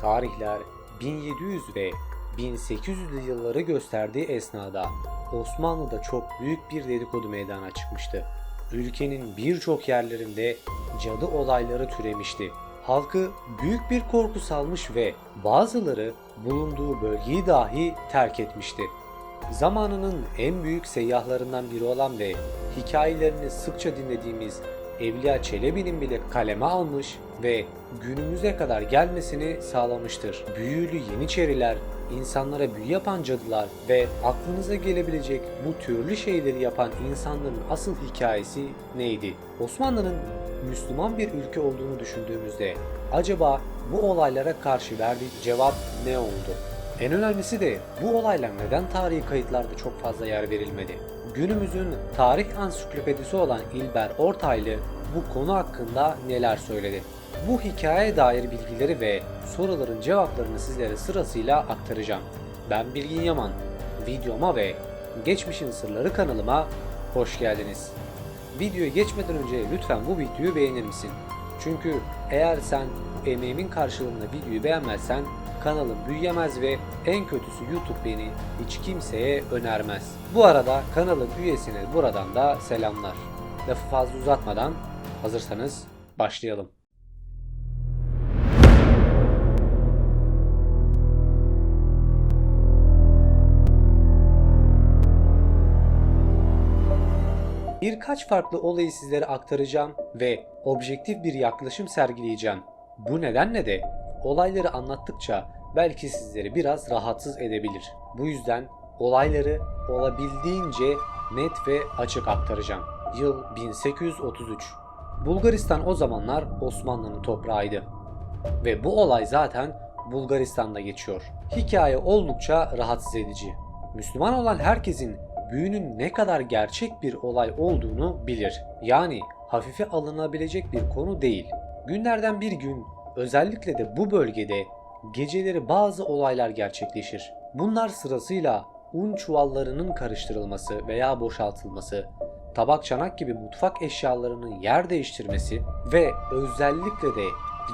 Tarihler 1700 ve 1800'lü yılları gösterdiği esnada Osmanlı'da çok büyük bir dedikodu meydana çıkmıştı. Ülkenin birçok yerlerinde cadı olayları türemişti. Halkı büyük bir korku salmış ve bazıları bulunduğu bölgeyi dahi terk etmişti. Zamanının en büyük seyyahlarından biri olan ve hikayelerini sıkça dinlediğimiz Evliya Çelebi'nin bile kaleme almış ve günümüze kadar gelmesini sağlamıştır. Büyülü yeniçeriler, insanlara büyü yapan cadılar ve aklınıza gelebilecek bu türlü şeyleri yapan insanların asıl hikayesi neydi? Osmanlı'nın Müslüman bir ülke olduğunu düşündüğümüzde acaba bu olaylara karşı verdiği cevap ne oldu? En önemlisi de bu olaylar neden tarihi kayıtlarda çok fazla yer verilmedi? Günümüzün tarih ansiklopedisi olan İlber Ortaylı bu konu hakkında neler söyledi? Bu hikayeye dair bilgileri ve soruların cevaplarını sizlere sırasıyla aktaracağım. Ben Bilgin Yaman. Videoma ve Geçmişin Sırları kanalıma hoş geldiniz. Videoya geçmeden önce lütfen bu videoyu beğenir misin? Çünkü eğer sen emeğimin karşılığında videoyu beğenmezsen kanalım büyüyemez ve en kötüsü YouTube beni hiç kimseye önermez. Bu arada kanalın üyesine buradan da selamlar. Lafı fazla uzatmadan hazırsanız başlayalım. Birkaç farklı olayı sizlere aktaracağım ve objektif bir yaklaşım sergileyeceğim. Bu nedenle de olayları anlattıkça belki sizleri biraz rahatsız edebilir. Bu yüzden olayları olabildiğince net ve açık aktaracağım. Yıl 1833. Bulgaristan o zamanlar Osmanlı'nın toprağıydı. Ve bu olay zaten Bulgaristan'da geçiyor. Hikaye oldukça rahatsız edici. Müslüman olan herkesin büyünün ne kadar gerçek bir olay olduğunu bilir. Yani hafife alınabilecek bir konu değil. Günlerden bir gün özellikle de bu bölgede geceleri bazı olaylar gerçekleşir. Bunlar sırasıyla un çuvallarının karıştırılması veya boşaltılması, tabak çanak gibi mutfak eşyalarının yer değiştirmesi ve özellikle de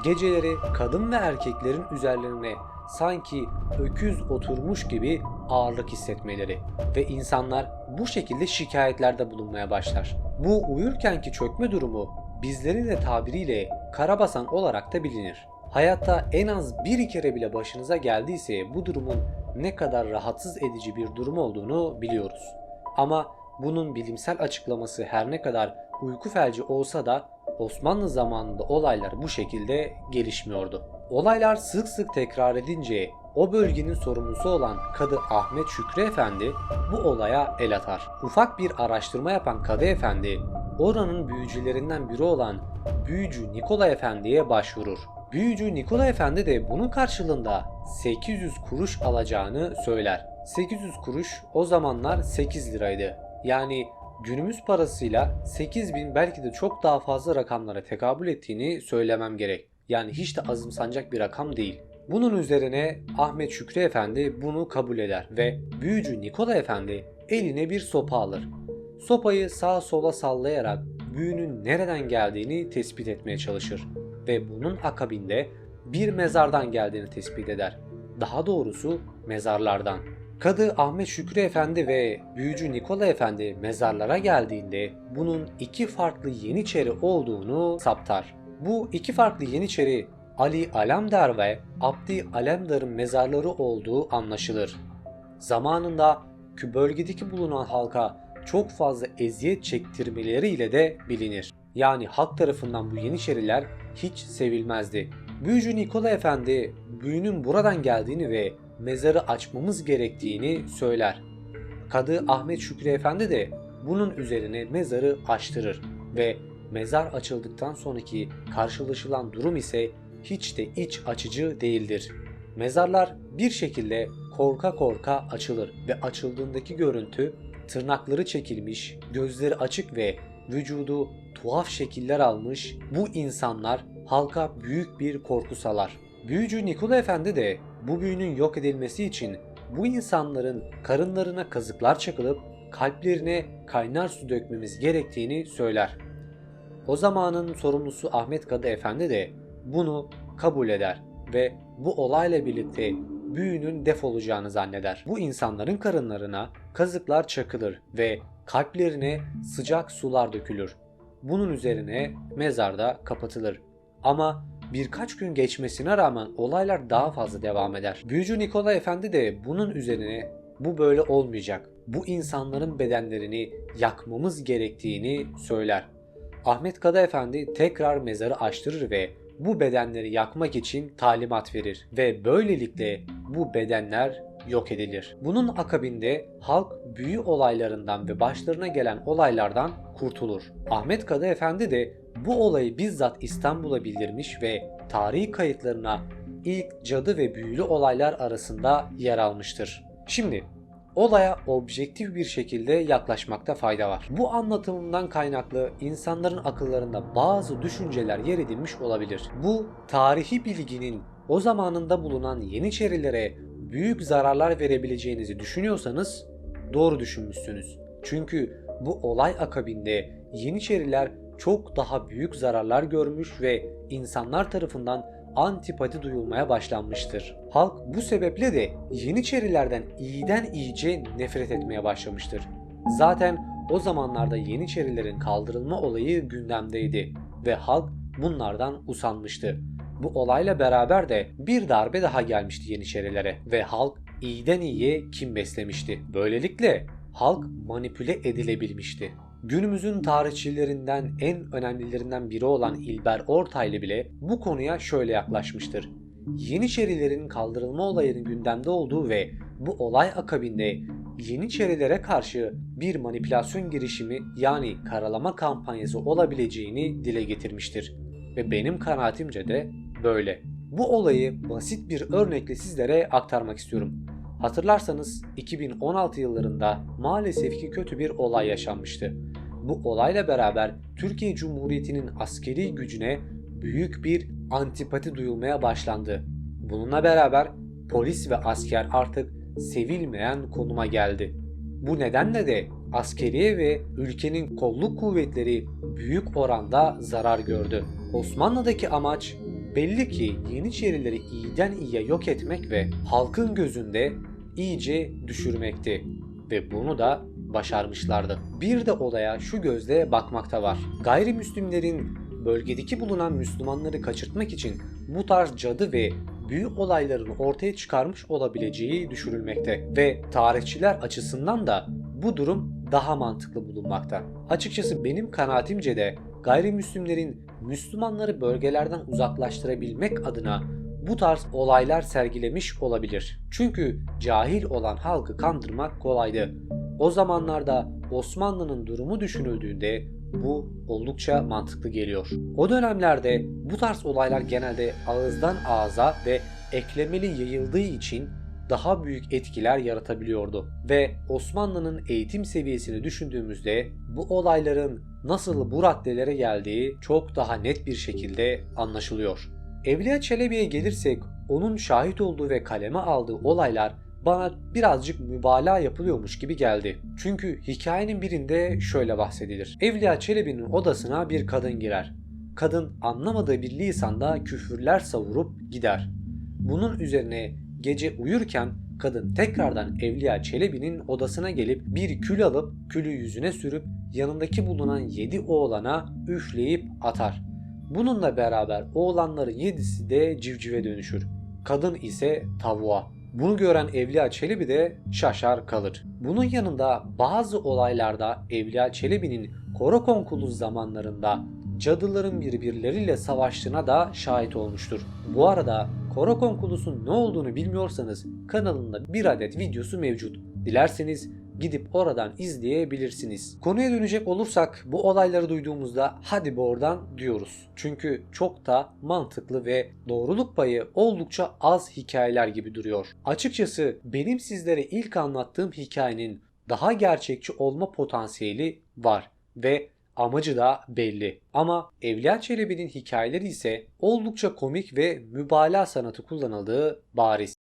geceleri kadın ve erkeklerin üzerlerine sanki öküz oturmuş gibi ağırlık hissetmeleri ve insanlar bu şekilde şikayetlerde bulunmaya başlar. Bu uyurkenki çökme durumu bizlerin de tabiriyle karabasan olarak da bilinir. Hayatta en az bir kere bile başınıza geldiyse bu durumun ne kadar rahatsız edici bir durum olduğunu biliyoruz. Ama bunun bilimsel açıklaması her ne kadar uyku felci olsa da Osmanlı zamanında olaylar bu şekilde gelişmiyordu. Olaylar sık sık tekrar edince o bölgenin sorumlusu olan Kadı Ahmet Şükrü Efendi bu olaya el atar. Ufak bir araştırma yapan Kadı Efendi oranın büyücülerinden biri olan Büyücü Nikola Efendi'ye başvurur. Büyücü Nikola Efendi de bunun karşılığında 800 kuruş alacağını söyler. 800 kuruş o zamanlar 8 liraydı. Yani günümüz parasıyla 8.000 belki de çok daha fazla rakamlara tekabül ettiğini söylemem gerek. Yani hiç de azımsanacak bir rakam değil. Bunun üzerine Ahmet Şükrü Efendi bunu kabul eder ve büyücü Nikola Efendi eline bir sopa alır. Sopayı sağa sola sallayarak büyünün nereden geldiğini tespit etmeye çalışır ve bunun akabinde bir mezardan geldiğini tespit eder. Daha doğrusu mezarlardan. Kadı Ahmet Şükrü Efendi ve büyücü Nikola Efendi mezarlara geldiğinde bunun iki farklı yeniçeri olduğunu saptar. Bu iki farklı yeniçeri Ali Alemdar ve Abdi Alemdar'ın mezarları olduğu anlaşılır. Zamanında bölgedeki bulunan halka çok fazla eziyet çektirmeleriyle de bilinir. Yani halk tarafından bu yeniçeriler hiç sevilmezdi. Büyücü Nikola Efendi büyünün buradan geldiğini ve mezarı açmamız gerektiğini söyler. Kadı Ahmet Şükrü Efendi de bunun üzerine mezarı açtırır ve mezar açıldıktan sonraki karşılaşılan durum ise hiç de iç açıcı değildir. Mezarlar bir şekilde korka korka açılır ve açıldığındaki görüntü tırnakları çekilmiş, gözleri açık ve vücudu tuhaf şekiller almış bu insanlar halka büyük bir korku salar. Büyücü Nikola Efendi de bu büyünün yok edilmesi için bu insanların karınlarına kazıklar çakılıp kalplerine kaynar su dökmemiz gerektiğini söyler. O zamanın sorumlusu Ahmet Kadı Efendi de bunu kabul eder ve bu olayla birlikte büyünün def olacağını zanneder. Bu insanların karınlarına kazıklar çakılır ve kalplerine sıcak sular dökülür. Bunun üzerine mezarda kapatılır. Ama birkaç gün geçmesine rağmen olaylar daha fazla devam eder. Büyücü Nikola Efendi de bunun üzerine bu böyle olmayacak, bu insanların bedenlerini yakmamız gerektiğini söyler. Ahmet Kadı Efendi tekrar mezarı açtırır ve bu bedenleri yakmak için talimat verir ve böylelikle bu bedenler yok edilir. Bunun akabinde halk büyü olaylarından ve başlarına gelen olaylardan kurtulur. Ahmet Kadı Efendi de bu olayı bizzat İstanbul'a bildirmiş ve tarihi kayıtlarına ilk cadı ve büyülü olaylar arasında yer almıştır. Şimdi olaya objektif bir şekilde yaklaşmakta fayda var. Bu anlatımımdan kaynaklı insanların akıllarında bazı düşünceler yer edinmiş olabilir. Bu tarihi bilginin o zamanında bulunan Yeniçerilere büyük zararlar verebileceğinizi düşünüyorsanız doğru düşünmüşsünüz. Çünkü bu olay akabinde Yeniçeriler çok daha büyük zararlar görmüş ve insanlar tarafından antipati duyulmaya başlanmıştır. Halk bu sebeple de Yeniçerilerden iyiden iyice nefret etmeye başlamıştır. Zaten o zamanlarda Yeniçerilerin kaldırılma olayı gündemdeydi ve halk bunlardan usanmıştı. Bu olayla beraber de bir darbe daha gelmişti Yeniçerilere ve halk iyiden iyiye kin beslemişti. Böylelikle halk manipüle edilebilmişti. Günümüzün tarihçilerinden en önemlilerinden biri olan İlber Ortaylı bile bu konuya şöyle yaklaşmıştır. Yeniçerilerin kaldırılma olayının gündemde olduğu ve bu olay akabinde Yeniçerilere karşı bir manipülasyon girişimi yani karalama kampanyası olabileceğini dile getirmiştir. Ve benim kanaatimce de böyle. Bu olayı basit bir örnekle sizlere aktarmak istiyorum. Hatırlarsanız 2016 yıllarında maalesef ki kötü bir olay yaşanmıştı. Bu olayla beraber Türkiye Cumhuriyeti'nin askeri gücüne büyük bir antipati duyulmaya başlandı. Bununla beraber polis ve asker artık sevilmeyen konuma geldi. Bu nedenle de askeriye ve ülkenin kolluk kuvvetleri büyük oranda zarar gördü. Osmanlı'daki amaç belli ki Yeniçerileri iyiden iyiye yok etmek ve halkın gözünde iyice düşürmekti. Ve bunu da başarmışlardı. Bir de olaya şu gözle bakmakta var. Gayrimüslimlerin bölgedeki bulunan Müslümanları kaçırtmak için bu tarz cadı ve büyü olaylarını ortaya çıkarmış olabileceği düşünülmekte ve tarihçiler açısından da bu durum daha mantıklı bulunmakta. Açıkçası benim kanaatimce de gayrimüslimlerin Müslümanları bölgelerden uzaklaştırabilmek adına bu tarz olaylar sergilemiş olabilir. Çünkü cahil olan halkı kandırmak kolaydı. O zamanlarda Osmanlı'nın durumu düşünüldüğünde bu oldukça mantıklı geliyor. O dönemlerde bu tarz olaylar genelde ağızdan ağza ve eklemeli yayıldığı için daha büyük etkiler yaratabiliyordu. Ve Osmanlı'nın eğitim seviyesini düşündüğümüzde bu olayların nasıl bu raddelere geldiği çok daha net bir şekilde anlaşılıyor. Evliya Çelebi'ye gelirsek onun şahit olduğu ve kaleme aldığı olaylar bana birazcık mübalağa yapılıyormuş gibi geldi. Çünkü hikayenin birinde şöyle bahsedilir. Evliya Çelebi'nin odasına bir kadın girer. Kadın anlamadığı bir lisanda küfürler savurup gider. Bunun üzerine gece uyurken kadın tekrardan Evliya Çelebi'nin odasına gelip bir kül alıp külü yüzüne sürüp yanındaki bulunan 7 oğlana üfleyip atar. Bununla beraber oğlanların 7'si de civcive dönüşür. Kadın ise tavuğa. Bunu gören Evliya Çelebi de şaşar kalır. Bunun yanında bazı olaylarda Evliya Çelebi'nin Korokonkulu zamanlarında cadıların birbirleriyle savaştığına da şahit olmuştur. Bu arada Korokonkulus'un ne olduğunu bilmiyorsanız kanalında bir adet videosu mevcut. Dilerseniz gidip oradan izleyebilirsiniz. Konuya dönecek olursak bu olayları duyduğumuzda hadi bu oradan diyoruz. Çünkü çok da mantıklı ve doğruluk payı oldukça az hikayeler gibi duruyor. Açıkçası benim sizlere ilk anlattığım hikayenin daha gerçekçi olma potansiyeli var ve amacı da belli. Ama Evliya Çelebi'nin hikayeleri ise oldukça komik ve mübalağa sanatı kullanıldığı bariz.